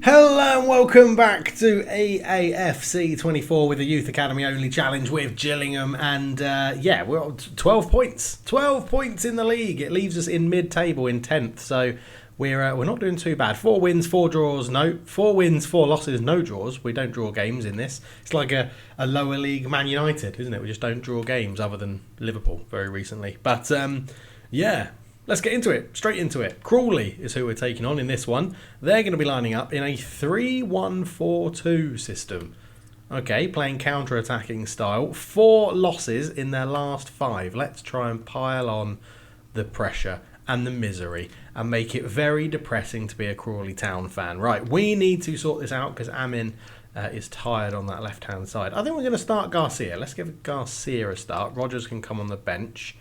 Hello and welcome back to AAFC 24 with the Youth Academy Only Challenge with Gillingham. And yeah, we're on 12 points. 12 points in the league. It leaves us in mid-table in 10th. So we're not doing too bad. 4 wins, 4 draws, no. 4 wins, 4 losses, no draws. We don't draw games in this. It's like a lower league Man United, isn't it? We just don't draw games other than Liverpool very recently. But yeah. Let's get into it, straight into it. Crawley is who we're taking on in this one. They're going to be lining up in a 3-1-4-2 system. Okay, playing counter-attacking style. 4 losses in their last 5. Let's try and pile on the pressure and the misery and make it very depressing to be a Crawley Town fan. Right, we need to sort this out because Amin is tired on that left-hand side. I think we're going to start Garcia. Let's give Garcia a start. Rogers can come on the bench.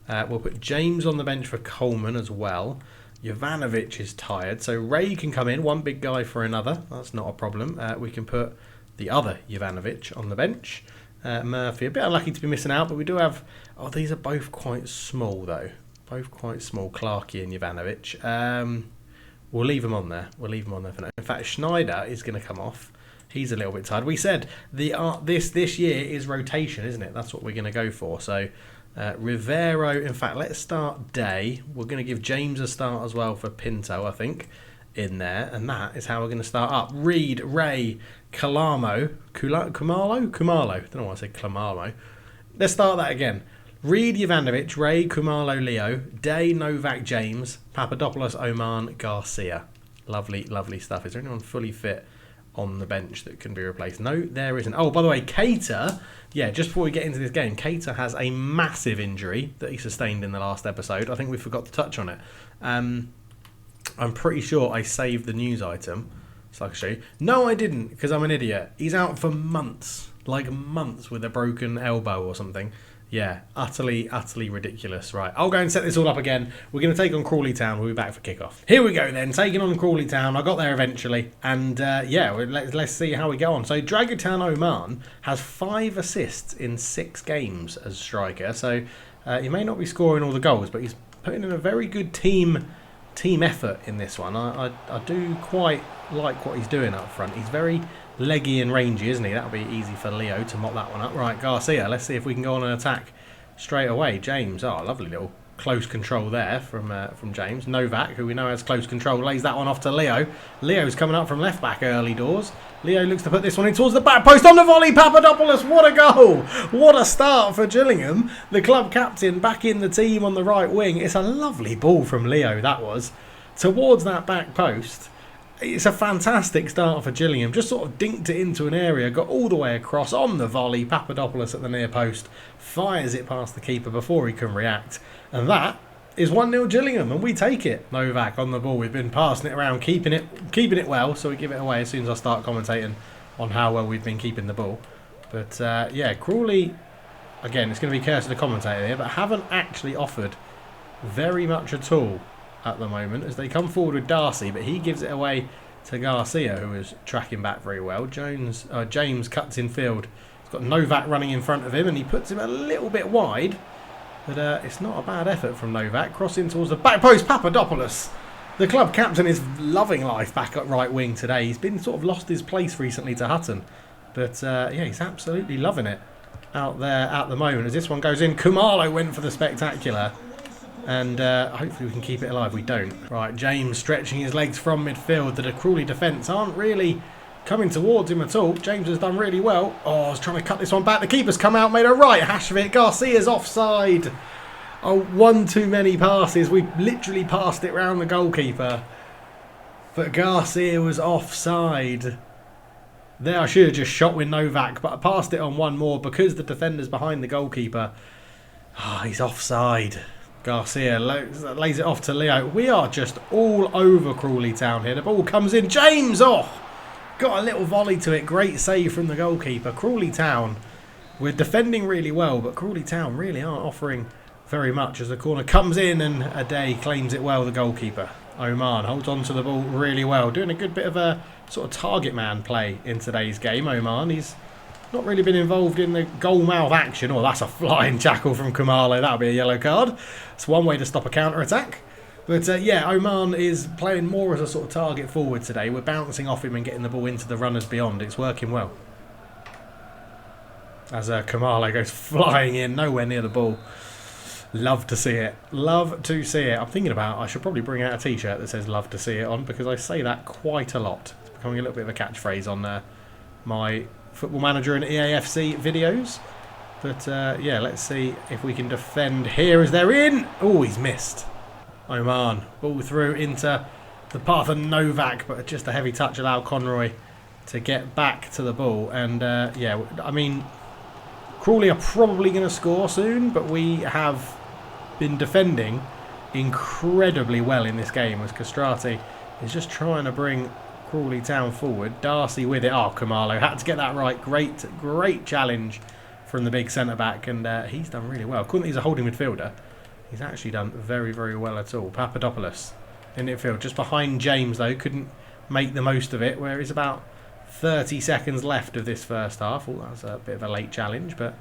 We'll put James on the bench for Coleman as well. Jovanovic is tired, so Ray can come in. One big guy for another. That's not a problem. We can put the other Jovanovic on the bench. Murphy, a bit unlucky to be missing out, but we do have... Oh, these are both quite small, though. Both quite small, Clarkey and Jovanovic. We'll leave them on there. We'll leave them on there for now. In fact, Schneider is going to come off. He's a little bit tired. We said this year is rotation, isn't it? That's what we're going to go for. So... Rivero, in fact, let's start Day. We're going to give James a start as well for Pinto, I think, in there. And that is how we're going to start up. Reed, Ray, Kumalo. I don't know why I said Klamamo. Let's start that again. Reed, Jovanovic, Ray, Kumalo, Leo, Day, Novak, James, Papadopoulos, Oman, Garcia. Lovely, lovely stuff. Is there anyone fully fit on the bench that can be replaced? No, there isn't. Oh, by the way, Cater, yeah, just before we get into this game, Cater has a massive injury that he sustained in the last episode. I think we forgot to touch on it. I'm pretty sure I saved the news item, so I can show you. No, I didn't, because I'm an idiot. He's out for months, like months, with a broken elbow or something. Yeah, utterly, utterly ridiculous. Right, I'll go and set this all up again. We're going to take on Crawley Town. We'll be back for kickoff. Here we go then, taking on Crawley Town. I got there eventually. And yeah, let's see how we go on. So Dragutin Oman has 5 assists in 6 games as striker. So he may not be scoring all the goals, but he's putting in a very good team effort in this one. I do quite like what he's doing up front. He's very leggy and rangy, isn't he? That'll be easy for Leo to mop that one up. Right, Garcia, let's see if we can go on an attack straight away. James, oh, lovely little close control there from James. Novak, who we know has close control, lays that one off to Leo. Leo's coming up from left back early doors. Leo looks to put this one in towards the back post on the volley. Papadopoulos, what a goal! What a start for Gillingham. The club captain back in the team on the right wing. It's a lovely ball from Leo, that was, towards that back post. It's a fantastic start for Gillingham. Just sort of dinked it into an area, got all the way across on the volley. Papadopoulos at the near post fires it past the keeper before he can react. And that is 1-0 Gillingham, and we take it. Novak on the ball. We've been passing it around, keeping it well, so we give it away as soon as I start commentating on how well we've been keeping the ball. But yeah, Crawley, again, it's going to be cursed to the commentator here, but haven't actually offered very much at all at the moment as they come forward with Darcy, but he gives it away to Garcia, who is tracking back very well. James cuts in field. He's got Novak running in front of him, and he puts him a little bit wide, but it's not a bad effort from Novak. Crossing towards the back post, Papadopoulos. The club captain is loving life back at right wing today. He's been sort of lost his place recently to Hutton, but yeah, he's absolutely loving it out there at the moment as this one goes in. Kumalo went for the spectacular. And hopefully we can keep it alive. We don't. Right, James stretching his legs from midfield. The Crawley defence aren't really coming towards him at all. James has done really well. Oh, I was trying to cut this one back. The keeper's come out, made a right hash of it. Garcia's offside. Oh, one too many passes. We literally passed it round the goalkeeper. But Garcia was offside. There, I should have just shot with Novak, but I passed it on one more because the defender's behind the goalkeeper. Oh, he's offside. Garcia lays it off to Leo. We are just all over Crawley Town here. The ball comes in. James, oh, got a little volley to it. Great save from the goalkeeper. Crawley Town, we're defending really well, but Crawley Town really aren't offering very much as the corner comes in and Ade claims it well, the goalkeeper. Oman holds on to the ball really well. Doing a good bit of a sort of target man play in today's game, Oman. He's not really been involved in the goal mouth action. Oh, that's a flying tackle from Kumalo. That'll be a yellow card. It's one way to stop a counter-attack. But yeah, Oman is playing more as a sort of target forward today. We're bouncing off him and getting the ball into the runners beyond. It's working well. As Kamalo goes flying in, nowhere near the ball. Love to see it. Love to see it. I'm thinking about, I should probably bring out a t-shirt that says love to see it on, because I say that quite a lot. It's becoming a little bit of a catchphrase on my Football Manager and EAFC videos. But yeah, let's see if we can defend here as they're in. Oh, he's missed. Oman, ball through into the path of Novak, but just a heavy touch allowed Conroy to get back to the ball. And yeah, I mean, Crawley are probably going to score soon, but we have been defending incredibly well in this game as Castrati is just trying to bring Crawley Town forward. Darcy with it. Oh, Kamalo had to get that right. Great challenge from the big centre-back, and he's done really well. Couldn't he's a holding midfielder. He's actually done very well at all. Papadopoulos in midfield, just behind James, though. Couldn't make the most of it, where it's about 30 seconds left of this first half. Oh, that was a bit of a late challenge, but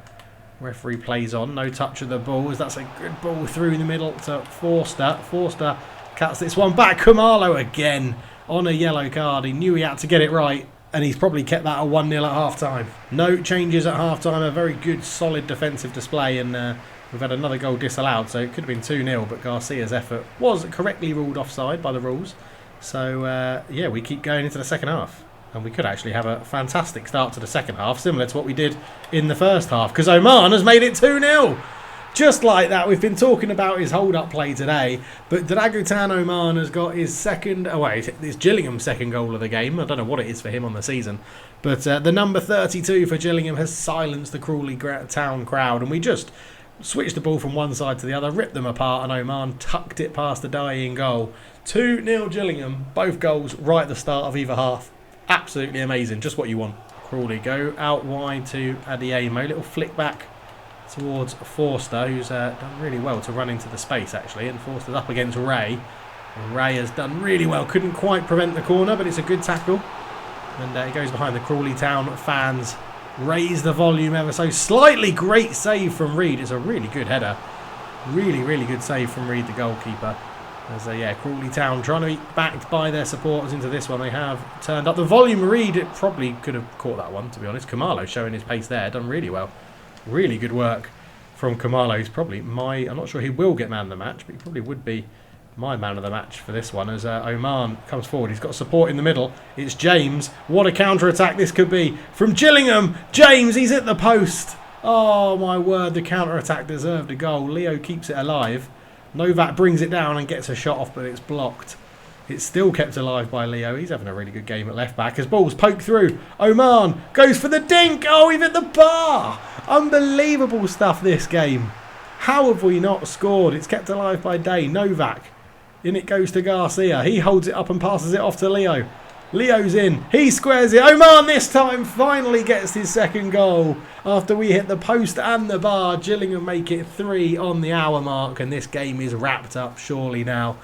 referee plays on. No touch of the ball, as that's a good ball through the middle to Forster. Forster cuts this one back. Kamalo again on a yellow card. He knew he had to get it right, and he's probably kept that at 1-0 at half-time. No changes at half-time. A very good, solid defensive display, and we've had another goal disallowed, so it could have been 2-0, but Garcia's effort was correctly ruled offside by the rules. So, yeah, we keep going into the second half. And we could actually have a fantastic start to the second half, similar to what we did in the first half, because Oman has made it 2-0. Just like that. We've been talking about his hold-up play today, but Dragutan Oman has got his second, it's Gillingham's second goal of the game. I don't know what it is for him on the season, but the number 32 for Gillingham has silenced the Crawley Town crowd, and we just switched the ball from one side to the other, ripped them apart, and Oman tucked it past the dying goal. 2-0 Gillingham, both goals right at the start of either half. Absolutely amazing, just what you want. Crawley go out wide to Adiemo, little flick back towards Forster, who's done really well to run into the space actually, and Forster's up against Ray. And Ray has done really well, couldn't quite prevent the corner, but it's a good tackle. And he goes behind the Crawley Town fans, raise the volume ever so slightly. Great save from Reed, it's a really good header. Really good save from Reed, the goalkeeper. As yeah, Crawley Town trying to be backed by their supporters into this one. They have turned up the volume. Reed, it probably could have caught that one, to be honest. Kamalo showing his pace there, done really well. Really good work from Kamalo. He's probably I'm not sure he will get man of the match, but he probably would be my man of the match for this one. As Oman comes forward, he's got support in the middle. It's James. What a counter-attack this could be from Gillingham. James, he's at the post. Oh my word, the counter-attack deserved a goal. Leo keeps it alive. Novak brings it down and gets a shot off, but it's blocked. It's still kept alive by Leo. He's having a really good game at left back. As ball's poked through. Oman goes for the dink. Oh, he's at the bar. Unbelievable stuff this game. How have we not scored? It's kept alive by Day. Novak. In it goes to Garcia. He holds it up and passes it off to Leo. Leo's in. He squares it. Oman this time finally gets his second goal. After we hit the post and the bar, Gillingham make it 3 on the hour mark, and this game is wrapped up surely now.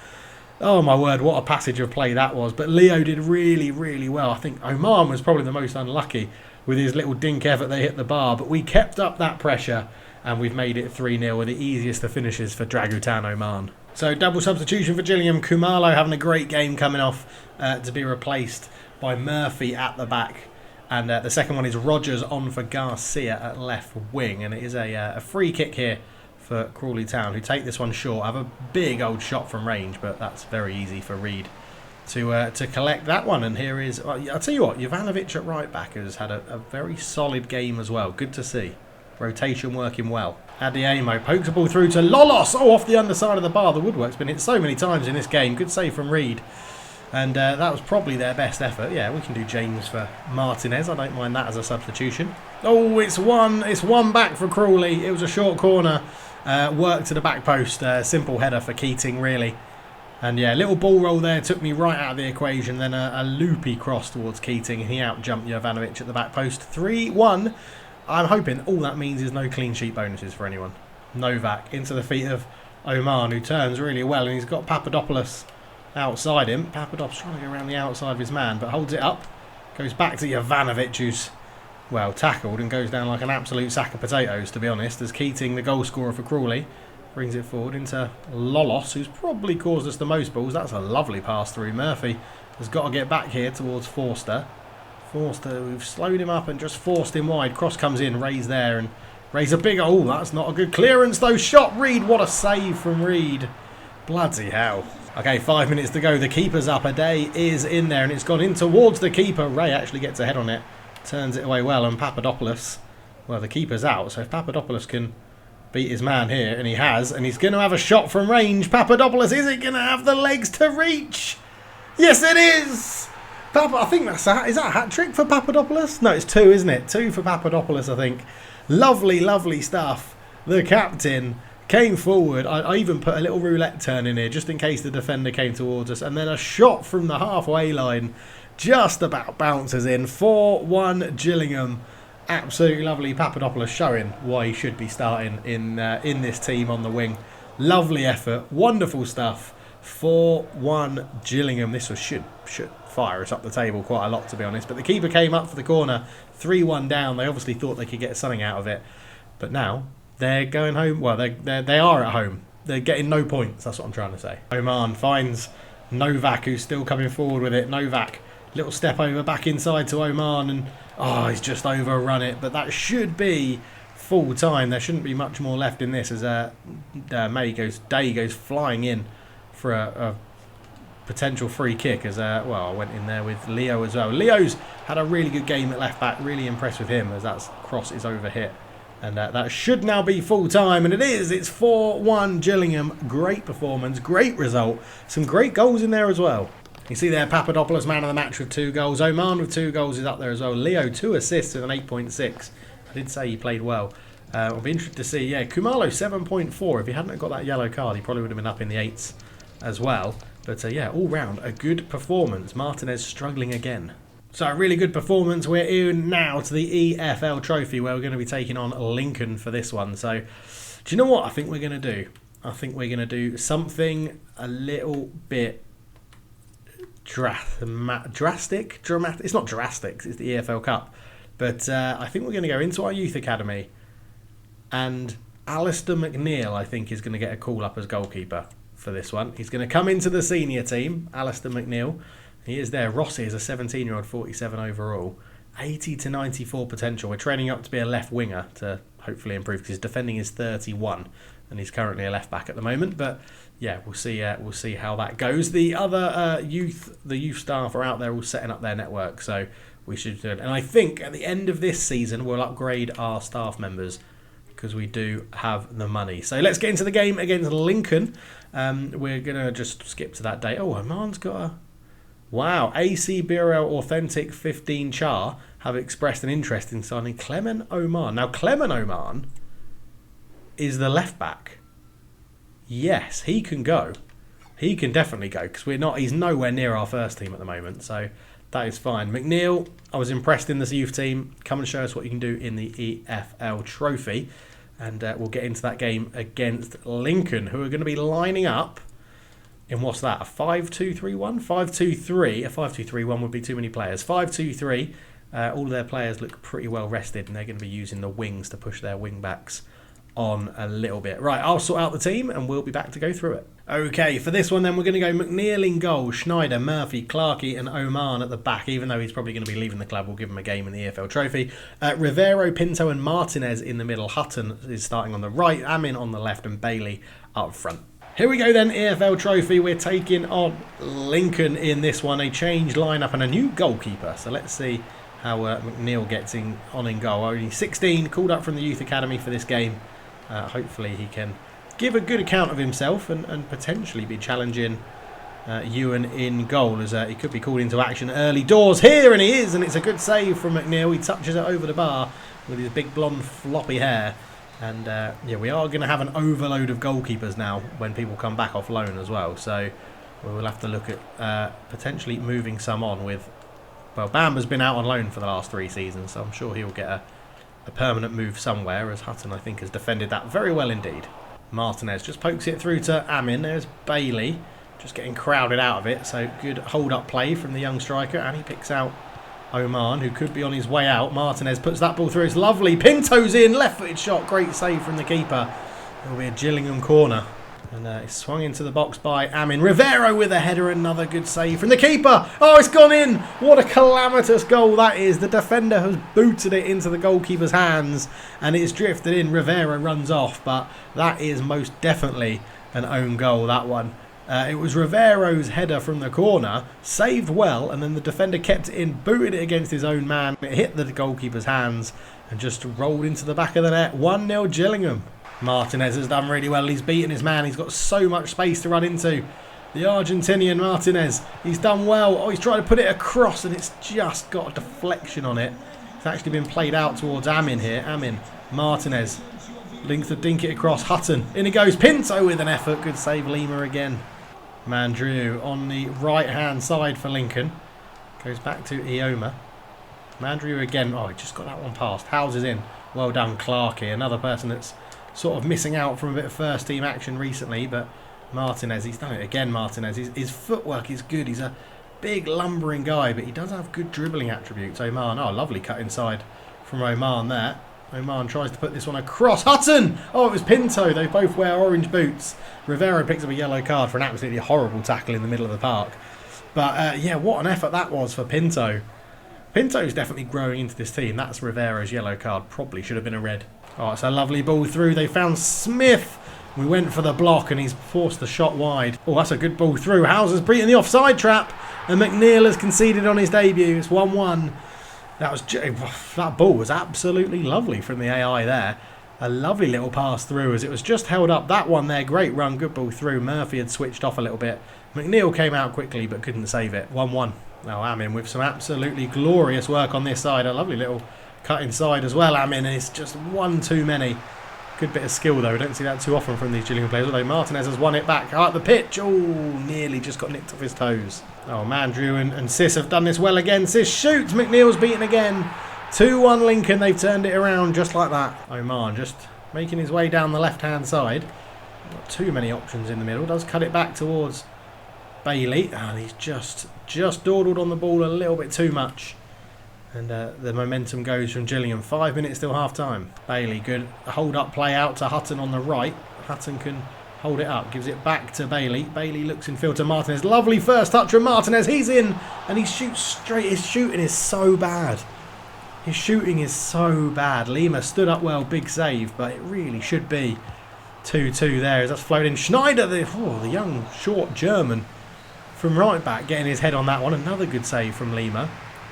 Oh my word, what a passage of play that was. But Leo did really well. I think Oman was probably the most unlucky with his little dink effort they hit the bar, but we kept up that pressure and we've made it 3-0 with the easiest of finishes for Dragutan Oman. So double substitution for Gillingham. Kumalo having a great game coming off to be replaced by Murphy at the back. And the second one is Rogers on for Garcia at left wing. And it is a free kick here for Crawley Town, who take this one short. Have a big old shot from range, but that's very easy for Reed to collect that one. And here is, I'll tell you what, Jovanovic at right back has had a very solid game as well. Good to see. Rotation working well. Adiemo pokes the ball through to Lolos. Oh, off the underside of the bar. The woodwork's been hit so many times in this game. Good save from Reed. And that was probably their best effort. Yeah, we can do James for Martinez. I don't mind that as a substitution. Oh, it's one back for Crawley. It was a short corner. Work to the back post. Simple header for Keating, really. And yeah, little ball roll there took me right out of the equation. Then a loopy cross towards Keating. And he out-jumped Jovanovic at the back post. 3-1. I'm hoping all that means is no clean sheet bonuses for anyone. Novak into the feet of Oman, who turns really well. And he's got Papadopoulos outside him. Papadopoulos trying to go around the outside of his man, but holds it up. Goes back to Jovanovic, who's, well, tackled and goes down like an absolute sack of potatoes, to be honest, as Keating, the goal scorer for Crawley, Brings it forward into Lolos, who's probably caused us the most balls. That's a lovely pass through. Murphy has got to get back here towards Forster. Forster, we've slowed him up and just forced him wide. Cross comes in, Ray's there, and Ray's a big... Oh, that's not a good clearance, though. Shot Reed. What a save from Reed. Bloody hell. Okay, 5 minutes to go. The keeper's up. A day is in there, and it's gone in towards the keeper. Ray actually gets ahead on it. Turns it away well, and Papadopoulos... Well, the keeper's out, so if Papadopoulos can beat his man here, and he has, and he's going to have a shot from range. Papadopoulos, is it going to have the legs to reach? Yes, it is! I think that's is that a hat-trick for Papadopoulos? No, it's 2, isn't it? 2 for Papadopoulos, I think. Lovely, lovely stuff. The captain came forward. I even put a little roulette turn in here, just in case the defender came towards us. And then a shot from the halfway line just about bounces in. 4-1 Gillingham. Absolutely lovely. Papadopoulos showing why he should be starting in this team on the wing. Lovely effort. Wonderful stuff. 4-1 Gillingham. This should fire us up the table quite a lot, to be honest. But the keeper came up for the corner. 3-1 down. They obviously thought they could get something out of it. But now they're going home. Well, they are at home. They're getting no points. That's what I'm trying to say. Oman finds Novak, who's still coming forward with it. Novak, little step over back inside to Oman, and he's just overrun it. But that should be full time. There shouldn't be much more left in this as Day goes flying in for a potential free kick. As I went in there with Leo as well. Leo's had a really good game at left back. Really impressed with him as that cross is overhit. And that should now be full time, and it is. It's 4-1 Gillingham. Great performance, great result. Some great goals in there as well. You see there, Papadopoulos, man of the match with 2 goals. Oman with 2 goals is up there as well. Leo, 2 assists with an 8.6. I did say he played well. I'll be interested to see. Yeah, Kumalo, 7.4. If he hadn't got that yellow card, he probably would have been up in the 8s as well. But yeah, all round, a good performance. Martinez struggling again. So a really good performance. We're in now to the EFL Trophy, where we're going to be taking on Lincoln for this one. So, do you know what I think we're going to do? I think we're going to do something a little bit drastic. It's not drastic, it's the EFL Cup. But I think we're going to go into our youth academy, and Alistair McNeil, I think, is going to get a call up as goalkeeper for this one. He's going to come into the senior team, Alistair McNeil. He is there. Rossi is a 17-year-old, 47 overall. 80 to 94 potential. We're training up to be a left winger to hopefully improve, because his defending is 31 and he's currently a left back at the moment. But yeah, we'll see how that goes. The other youth staff are out there all setting up their network, so we should do it. And I think at the end of this season we'll upgrade our staff members, because we do have the money. So let's get into the game against Lincoln. We're gonna just skip to that day. Oh, Oman's got a... Wow, AC Bureau Authentic 15 Char have expressed an interest in signing Clement Oman. Now, Clement Oman is the left back. Yes, he can go. He can definitely go, because he's nowhere near our first team at the moment, so that is fine. McNeil, I was impressed in this youth team. Come and show us what you can do in the EFL Trophy. And we'll get into that game against Lincoln, who are going to be lining up in, what's that, a 5-2-3-1? 5-2-3. A 5-2-3-1 would be too many players. 5-2-3. All of their players look pretty well rested, and they're going to be using the wings to push their wing backs on a little bit. Right, I'll sort out the team and we'll be back to go through it. Okay, for this one then, we're going to go McNeil in goal, Schneider, Murphy, Clarkey and Oman at the back. Even though he's probably going to be leaving the club, we'll give him a game in the EFL Trophy. Rivero, Pinto and Martinez in the middle. Hutton is starting on the right, Amin on the left and Bailey up front. Here we go then, EFL Trophy. We're taking on Lincoln in this one. A changed lineup and a new goalkeeper. So let's see how McNeil gets on in goal. Only 16, called up from the Youth Academy for this game. Hopefully he can give a good account of himself and potentially be challenging Ewan in goal, as he could be called into action early doors here, and he is, and it's a good save from McNeil. He touches it over the bar with his big blonde floppy hair. And yeah, we are going to have an overload of goalkeepers now when people come back off loan as well. So we will have to look at potentially moving some on with... Well, Bamba's been out on loan for the last 3 seasons, so I'm sure he'll get a permanent move somewhere, as Hutton, I think, has defended that very well indeed. Martinez just pokes it through to Amin. There's Bailey just getting crowded out of it. So good hold-up play from the young striker, and he picks out Oman, who could be on his way out. Martinez puts that ball through. It's lovely. Pinto's in. Left-footed shot. Great save from the keeper. It'll be a Gillingham corner. And it's swung into the box by Amin. Rivero with a header, another good save from the keeper. Oh, it's gone in. What a calamitous goal that is. The defender has booted it into the goalkeeper's hands and it's drifted in. Rivero runs off, but that is most definitely an own goal, that one. It was Rivero's header from the corner, saved well, and then the defender kept it in, booted it against his own man. It hit the goalkeeper's hands and just rolled into the back of the net. 1-0 Gillingham. Martinez has done really well. He's beaten his man. He's got so much space to run into. The Argentinian Martinez. He's done well. Oh, he's trying to put it across and it's just got a deflection on it. It's actually been played out towards Amin here. Amin. Martinez. Links to dink it across. Hutton. In it goes. Pinto with an effort. Good save. Lima again. Mandrew on the right-hand side for Lincoln. Goes back to Ioma. Mandrew again. Oh, he just got that one past. Houses in. Well done, Clarkey. Another person that's sort of missing out from a bit of first team action recently, but Martinez, he's done it again. Martinez, his footwork is good. He's a big lumbering guy, but he does have good dribbling attributes. Oman, oh, lovely cut inside from Oman there. Oman tries to put this one across. Hutton! Oh, it was Pinto. They both wear orange boots. Rivero picks up a yellow card for an absolutely horrible tackle in the middle of the park. But yeah, what an effort that was for Pinto. Pinto's definitely growing into this team. That's Rivero's yellow card. Probably should have been a red. Oh, it's a lovely ball through. They found Smith. We went for the block and he's forced the shot wide. Oh, that's a good ball through. Houser's beaten the offside trap and McNeil has conceded on his debut. It's 1-1. That ball was absolutely lovely from the AI there. A lovely little pass through as it was just held up. That one there, great run, good ball through. Murphy had switched off a little bit. McNeil came out quickly but couldn't save it. 1-1. Now Amin with some absolutely glorious work on this side. A lovely little cut inside as well. Amin is just one too many. Good bit of skill though. We don't see that too often from these Gillingham players. Although Martinez has won it back out the pitch. Oh, nearly just got nicked off his toes. Oh, Mandrew and Sis have done this well again. Sis shoots. McNeil's beaten again. 2-1 Lincoln. They've turned it around just like that. Oman just making his way down the left-hand side. Not too many options in the middle. Does cut it back towards Bailey. And he's just dawdled on the ball a little bit too much. And the momentum goes from Gillingham. 5 minutes till half-time. Bailey, good hold-up play out to Hutton on the right. Hutton can hold it up. Gives it back to Bailey. Bailey looks in field to Martinez. Lovely first touch from Martinez. He's in. And he shoots straight. His shooting is so bad. His shooting is so bad. Lima stood up well. Big save. But it really should be 2-2 there as that's flowed in. Schneider, the young, short German from right back, getting his head on that one. Another good save from Lima.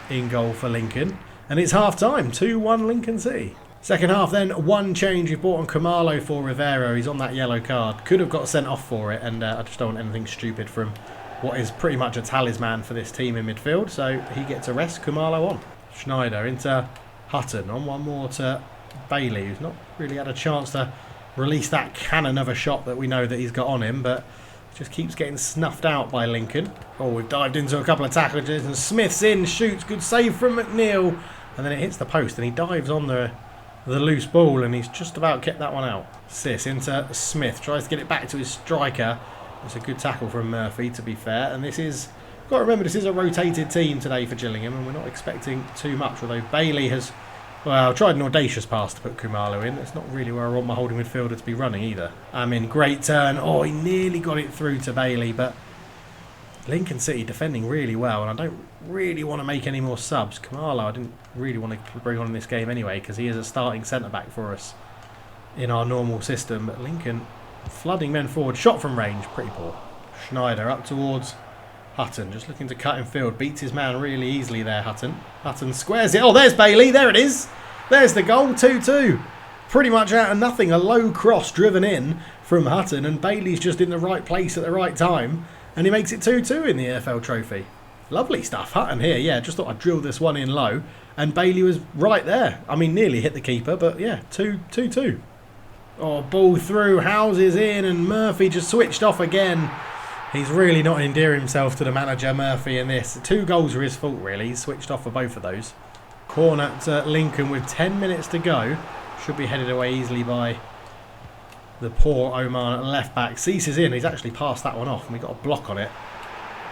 In goal for Lincoln. And it's half-time. 2-1 Lincoln City. Second half then, one change. You've brought on Khumalo for Rivero. He's on that yellow card. Could have got sent off for it. And I just don't want anything stupid from what is pretty much a talisman for this team in midfield. So he gets a rest. Khumalo on. Schneider into Hutton. On one more to Bailey, who's not really had a chance to release that cannon of a shot that we know that he's got on him. But just keeps getting snuffed out by Lincoln. Oh, we've dived into a couple of tackles and Smith's in, shoots, good save from McNeil. And then it hits the post and he dives on the loose ball and he's just about kept that one out. Sis into Smith, tries to get it back to his striker. It's a good tackle from Murphy, to be fair. And this is, got to remember, this is a rotated team today for Gillingham and we're not expecting too much. Although Bailey has, well, tried an audacious pass to put Khumalo in. That's not really where I want my holding midfielder to be running either. Great turn. Oh, he nearly got it through to Bailey, but Lincoln City defending really well, and I don't really want to make any more subs. Khumalo, I didn't really want to bring on in this game anyway, because he is a starting centre-back for us in our normal system. But Lincoln flooding men forward. Shot from range, pretty poor. Schneider up towards Hutton, just looking to cut in field. Beats his man really easily there, Hutton. Hutton squares it. Oh, there's Bailey. There it is. There's the goal. 2-2. Pretty much out of nothing. A low cross driven in from Hutton, and Bailey's just in the right place at the right time, and he makes it 2-2 in the EFL Trophy. Lovely stuff. Hutton here, yeah, just thought I'd drill this one in low, and Bailey was right there. I mean, nearly hit the keeper, but yeah, 2-2. Oh, ball through, Houses in, and Murphy just switched off again. He's really not endearing himself to the manager, Murphy, in this. 2 goals were his fault, really. He switched off for both of those. Corner to Lincoln with 10 minutes to go. Should be headed away easily by the poor Oman at left back. Cease is in. He's actually passed that one off, and we got a block on it.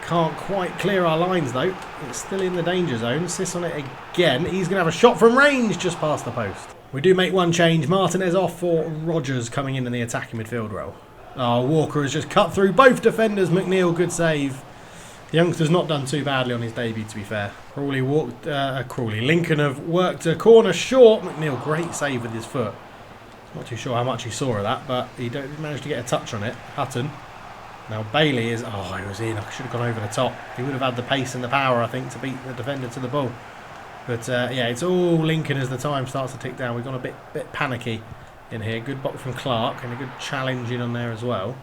Can't quite clear our lines, though. It's still in the danger zone. Sis on it again. He's going to have a shot from range just past the post. We do make one change. Martinez off for Rogers coming in the attacking midfield role. Oh, Walker has just cut through both defenders. McNeil, good save. The youngster's not done too badly on his debut, to be fair. Lincoln have worked a corner short. McNeil, great save with his foot. Not too sure how much he saw of that, but he managed to get a touch on it. Hutton. Now Bailey is... Oh, he was in. I should have gone over the top. He would have had the pace and the power, I think, to beat the defender to the ball. But, yeah, it's all Lincoln as the time starts to tick down. We've gone a bit panicky in here. Good block from Clark and a good challenge in on there as well.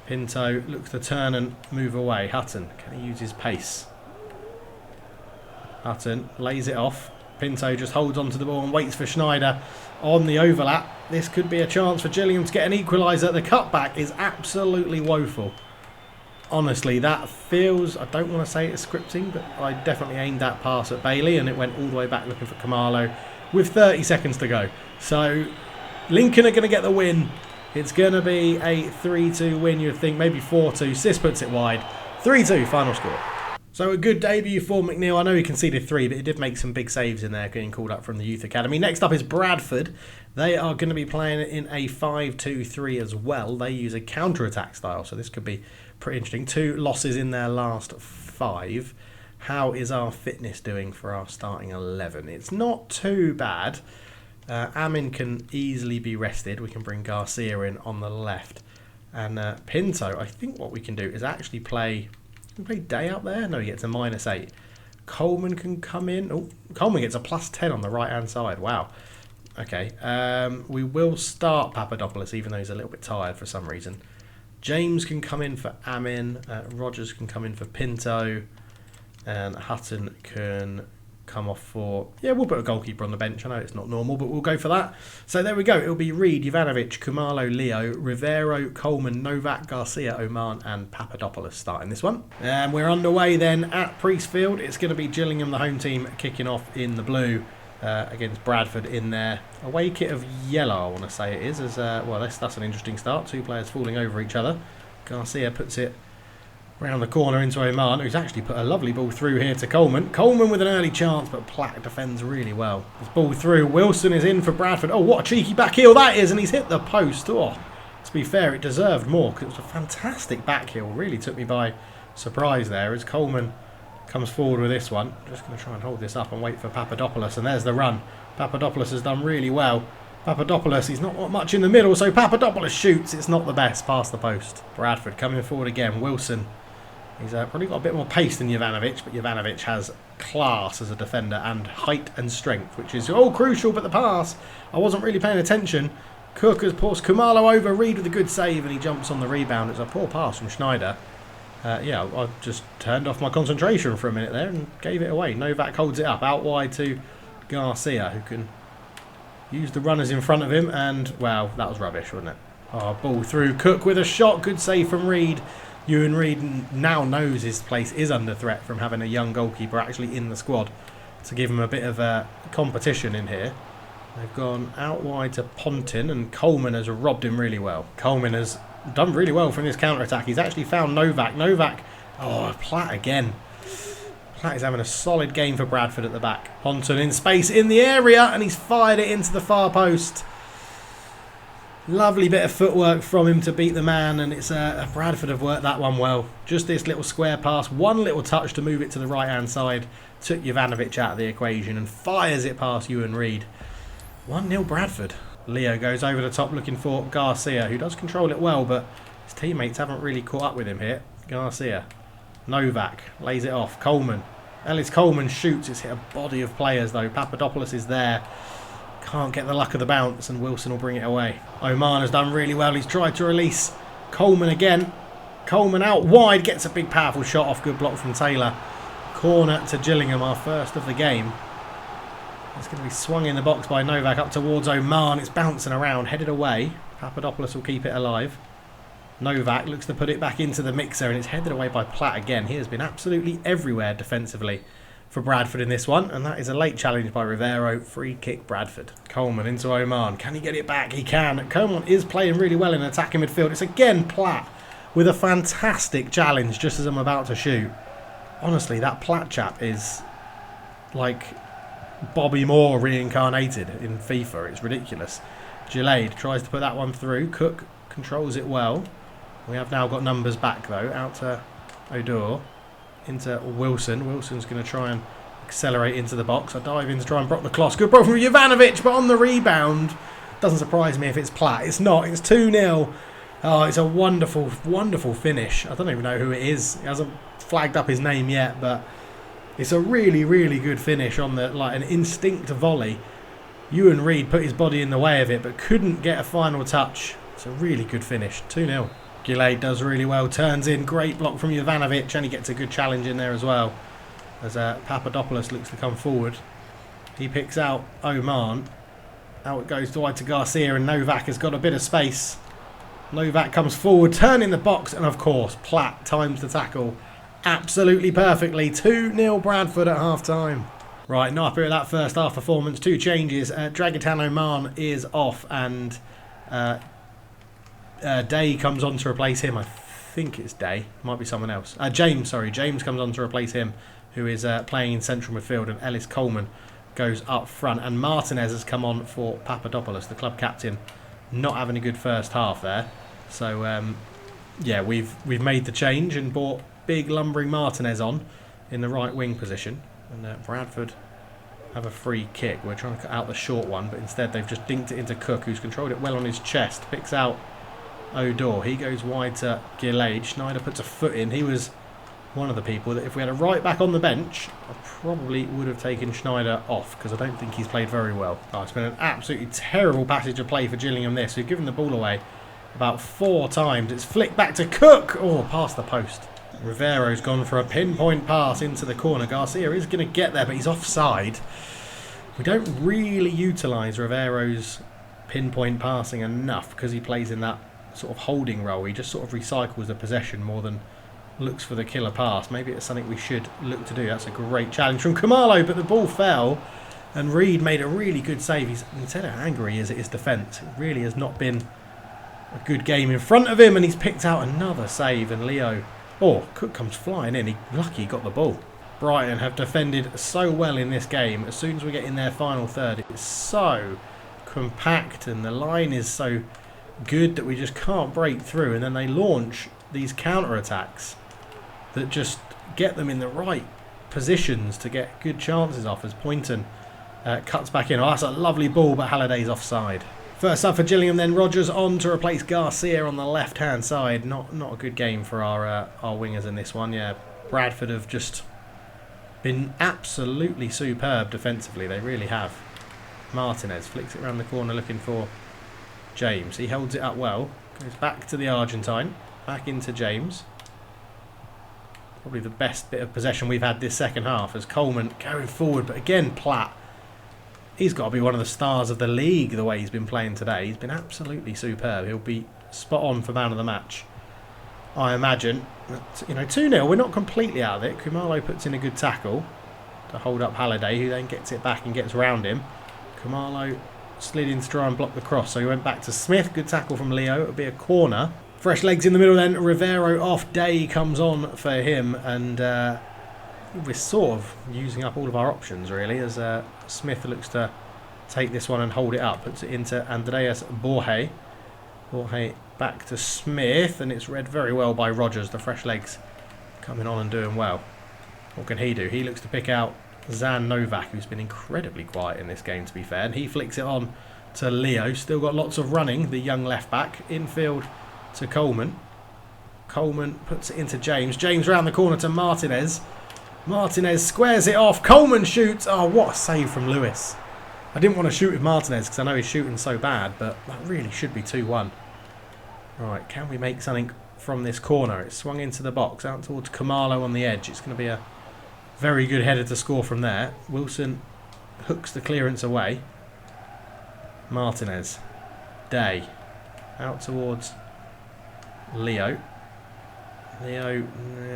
Pinto looks to turn and move away. Hutton, can he use his pace? Hutton lays it off. Pinto just holds onto the ball and waits for Schneider on the overlap. This could be a chance for Gillingham to get an equaliser. The cutback is absolutely woeful. Honestly, that feels... I don't want to say it's scripting, but I definitely aimed that pass at Bailey and it went all the way back looking for Kamalo with 30 seconds to go. So, Lincoln are going to get the win. It's going to be a 3-2 win, you'd think. Maybe 4-2. Sis puts it wide. 3-2 final score. So a good debut for McNeil. I know he conceded 3, but he did make some big saves in there, getting called up from the youth academy. Next up is Bradford. They are going to be playing in a 5-2-3 as well. They use a counter-attack style, so this could be pretty interesting. 2 losses in their last 5. How is our fitness doing for our starting 11? It's not too bad. Amin can easily be rested. We can bring Garcia in on the left. And Pinto, I think what we can do is actually play... Can we play Day up there? No, he gets a -8. Coleman can come in. Oh, Coleman gets a +10 on the right-hand side. Wow. Okay. We will start Papadopoulos, even though he's a little bit tired for some reason. James can come in for Amin. Rogers can come in for Pinto. And Hutton can come off for... Yeah, we'll put a goalkeeper on the bench. I know it's not normal, but we'll go for that. So there we go. It'll be Reed, Ivanovic, Kumalo, Leo, Rivero, Coleman, Novak, Garcia, Oman and Papadopoulos starting this one. And we're underway then at Priestfield. It's going to be Gillingham, the home team, kicking off in the blue against Bradford in their away kit of yellow, I want to say it is. As well, that's an interesting start. 2 players falling over each other. Garcia puts it round the corner into Oman, who's actually put a lovely ball through here to Coleman. Coleman with an early chance, but Platt defends really well. This ball through. Wilson is in for Bradford. Oh, what a cheeky back heel that is, and he's hit the post. Oh, to be fair, it deserved more because it was a fantastic back heel. Really took me by surprise there as Coleman comes forward with this one. I'm just going to try and hold this up and wait for Papadopoulos, and there's the run. Papadopoulos has done really well. Papadopoulos, he's not much in the middle, so Papadopoulos shoots. It's not the best past the post. Bradford coming forward again. Wilson. He's probably got a bit more pace than Jovanovic, but Jovanovic has class as a defender and height and strength, which is all crucial. But the pass, I wasn't really paying attention. Cook has pushed Kumalo over. Reed with a good save, and he jumps on the rebound. It's a poor pass from Schneider. Yeah, I just turned off my concentration for a minute there and gave it away. Novak holds it up, out wide to Garcia, who can use the runners in front of him. And, well, that was rubbish, wasn't it? Oh, ball through. Cook with a shot. Good save from Reed. Ewan Reed now knows his place is under threat from having a young goalkeeper actually in the squad to give him a bit of a competition in here. They've gone out wide to Pontin, and Coleman has robbed him really well. Coleman has done really well from this counter-attack. He's actually found Novak. Novak, oh, Platt again. Platt is having a solid game for Bradford at the back. Pontin in space in the area, and he's fired it into the far post. Lovely bit of footwork from him to beat the man, and it's Bradford have worked that one well. Just this little square pass, one little touch to move it to the right-hand side, took Jovanovic out of the equation and fires it past Ewan Reed. 1-0 Bradford. Leo goes over the top looking for Garcia, who does control it well, but his teammates haven't really caught up with him here. Garcia. Novak lays it off. Coleman. Ellis Coleman shoots. It's hit a body of players though. Papadopoulos is there. Can't get the luck of the bounce, and Wilson will bring it away. Oman has done really well. He's tried to release Coleman again. Coleman out wide, gets a big powerful shot off. Good block from Taylor. Corner to Gillingham, our first of the game. It's going to be swung in the box by Novak up towards Oman. It's bouncing around, headed away. Papadopoulos will keep it alive. Novak looks to put it back into the mixer, and it's headed away by Platt again. He has been absolutely everywhere defensively for Bradford in this one, and that is a late challenge by Rivero. Free kick Bradford. Coleman into Oman. Can he get it back? He can. Coleman is playing really well in attacking midfield. It's again Platt with a fantastic challenge just as I'm about to shoot. Honestly, that Platt chap is like Bobby Moore reincarnated in FIFA. It's ridiculous. Gilade tries to put that one through. Cook controls it well. We have now got numbers back though. Out to Odor. Into Wilson. Wilson's going to try and accelerate into the box. I dive in to try and block the cross. Good ball from Jovanovic, but on the rebound. Doesn't surprise me if it's Platt. It's not. It's 2-0. Oh, it's a wonderful, wonderful finish. I don't even know who it is. He hasn't flagged up his name yet, but it's a really, really good finish on the an instinct volley. Ewan Reid put his body in the way of it, but couldn't get a final touch. It's a really good finish. 2-0. Gilade does really well. Turns in. Great block from Jovanovic, and he gets a good challenge in there as well. As Papadopoulos looks to come forward. He picks out Oman. Out it goes wide to Garcia, and Novak has got a bit of space. Novak comes forward, turning the box, and of course, Platt times the tackle absolutely perfectly. 2-0 Bradford at half-time. Right, not happy with that first half performance. 2 changes. Dragutin Oman is off, and Day comes on to replace him. I think it's Day. Might be someone else. James comes on to replace him, who is playing in central midfield, and Ellis Coleman goes up front. And Martinez has come on for Papadopoulos, the club captain. Not having a good first half there. So, yeah, we've made the change and brought big lumbering Martinez on in the right wing position. And Bradford have a free kick. We're trying to cut out the short one, but instead they've just dinked it into Cook, who's controlled it well on his chest. Picks out Odor. He goes wide to Gilade. Schneider puts a foot in. He was one of the people that if we had a right back on the bench, I probably would have taken Schneider off, because I don't think he's played very well. Oh, it's been an absolutely terrible passage of play for Gillingham this. We've given the ball away about 4 times. It's flicked back to Cook. Oh, past the post. Rivero's gone for a pinpoint pass into the corner. Garcia is going to get there, but he's offside. We don't really utilise Rivero's pinpoint passing enough because he plays in that sort of holding role. He just sort of recycles the possession more than looks for the killer pass. Maybe it's something we should look to do. That's a great challenge from Khumalo, but the ball fell and Reid made a really good save. You can tell how angry he is at his defence. It really has not been a good game in front of him, and he's picked out another save, and Leo... Oh, Cook comes flying in. Lucky he got the ball. Brighton have defended so well in this game. As soon as we get in their final third, it's so compact and the line is so good that we just can't break through, and then they launch these counter-attacks that just get them in the right positions to get good chances off as Poynton cuts back in. Oh, that's a lovely ball, but Halliday's offside. First up for Gillingham then, Rogers on to replace Garcia on the left-hand side. Not a good game for our wingers in this one. Yeah, Bradford have just been absolutely superb defensively. They really have. Martinez flicks it around the corner looking for James. He holds it up well. Goes back to the Argentine. Back into James. Probably the best bit of possession we've had this second half as Coleman going forward. But again, Platt. He's got to be one of the stars of the league the way he's been playing today. He's been absolutely superb. He'll be spot on for man of the match, I imagine. But, 2-0. We're not completely out of it. Khumalo puts in a good tackle to hold up Halliday, who then gets it back and gets round him. Khumalo slid in to try and block the cross, so he went back to Smith. Good tackle from Leo. It'll be a corner. Fresh legs in the middle then. Rivero off. Day comes on for him, and we're sort of using up all of our options really as Smith looks to take this one and hold it up. Puts it into Andreas Borge. Borge back to Smith, and it's read very well by Rogers. The fresh legs coming on and doing well. What can he do? He looks to pick out Zan Novak, who's been incredibly quiet in this game to be fair, and he flicks it on to Leo. Still got lots of running, the young left back. Infield to Coleman. Coleman puts it into James. James round the corner to Martinez. Martinez squares it off. Coleman shoots. Oh, what a save from Lewis. I didn't want to shoot with Martinez because I know he's shooting so bad, but that really should be 2-1. Right, can we make something from this corner? It's swung into the box, out towards Khumalo on the edge. It's going to be a very good header to score from there. Wilson hooks the clearance away. Martinez. Day. Out towards Leo. Leo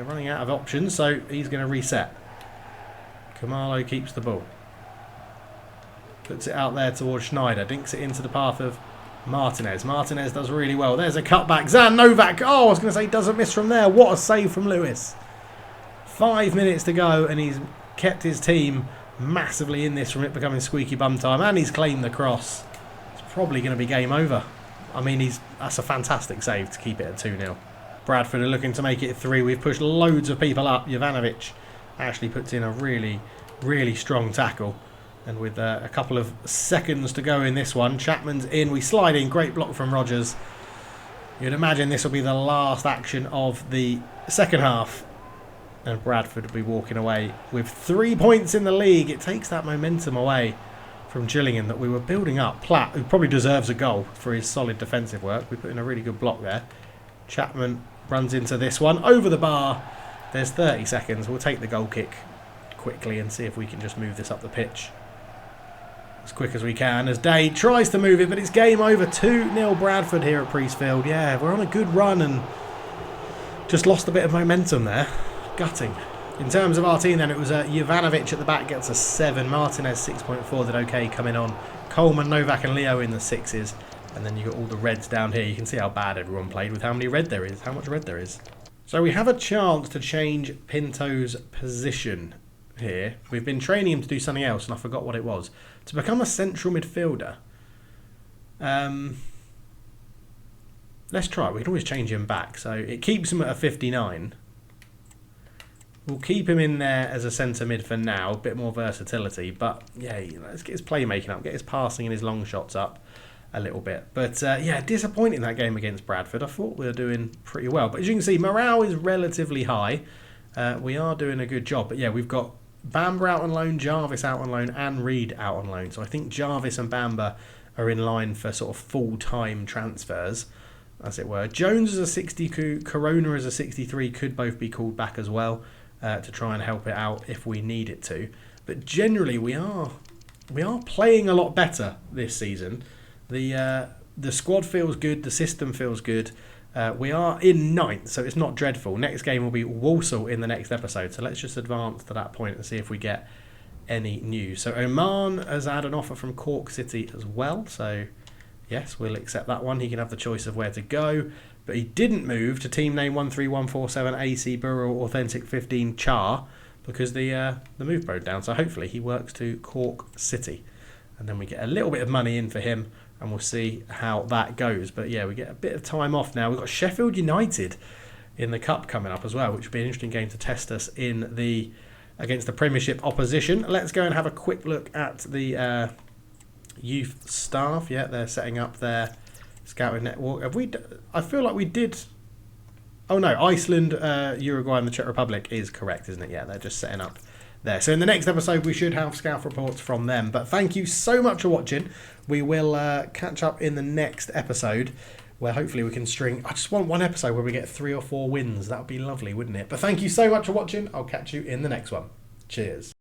running out of options, so he's going to reset. Khumalo keeps the ball. Puts it out there towards Schneider. Dinks it into the path of Martinez. Martinez does really well. There's a cutback. Zan Novak. Oh, I was going to say doesn't miss from there. What a save from Lewis. 5 minutes to go, and he's kept his team massively in this from it becoming squeaky bum time, and he's claimed the cross. It's probably going to be game over. I mean, that's a fantastic save to keep it at 2-0. Bradford are looking to make it 3. We've pushed loads of people up. Jovanovic actually puts in a really, really strong tackle. And with a couple of seconds to go in this one, Chapman's in. We slide in. Great block from Rogers. You'd imagine this will be the last action of the second half. And Bradford will be walking away with 3 points in the league. It takes that momentum away from Gillingham that we were building up. Platt, who probably deserves a goal for his solid defensive work. We put in a really good block there. Chapman runs into this one. Over the bar. There's 30 seconds. We'll take the goal kick quickly and see if we can just move this up the pitch as quick as we can, as Day tries to move it, but it's game over. 2-0 Bradford here at Priestfield. Yeah, we're on a good run and just lost a bit of momentum there. Gutting. In terms of our team then, it was Jovanovic at the back gets a 7. Martinez 6.4 did okay coming on. Coleman, Novak and Leo in the 6s. And then you got all the reds down here. You can see how bad everyone played with how many red there is, how much red there is. So we have a chance to change Pinto's position here. We've been training him to do something else and I forgot what it was. To become a central midfielder. Let's try it. We can always change him back. So it keeps him at a 59. We'll keep him in there as a centre mid for now. A bit more versatility. But yeah, let's get his playmaking up. Get his passing and his long shots up a little bit. But yeah, disappointing that game against Bradford. I thought we were doing pretty well. But as you can see, morale is relatively high. We are doing a good job. But yeah, we've got Bamber out on loan, Jarvis out on loan, and Reed out on loan. So I think Jarvis and Bamber are in line for sort of full-time transfers, as it were. Jones is a 62, Corona is a 63, could both be called back as well to try and help it out if we need it to. But generally, we are playing a lot better this season. The squad feels good, the system feels good. We are in 9th, so it's not dreadful. Next game will be Walsall in the next episode. So let's just advance to that point and see if we get any news. So Oman has had an offer from Cork City as well. So yes, we'll accept that one. He can have the choice of where to go. But he didn't move to team name 13147 AC Borough Authentic 15 Char because the move broke down. So hopefully he works to Cork City. And then we get a little bit of money in for him. And we'll see how that goes. But yeah, we get a bit of time off now. We've got Sheffield United in the Cup coming up as well, which will be an interesting game to test us in against the Premiership opposition. Let's go and have a quick look at the youth staff. Yeah, they're setting up their scouting network. I feel like we did. Oh no, Iceland, Uruguay, and the Czech Republic is correct, isn't it? Yeah, they're just setting up there. So in the next episode we should have scout reports from them. But thank you so much for watching. We will catch up in the next episode where hopefully we can string. I just want one episode where we get 3 or 4 wins. That would be lovely, wouldn't it? But thank you so much for watching. I'll catch you in the next one. Cheers.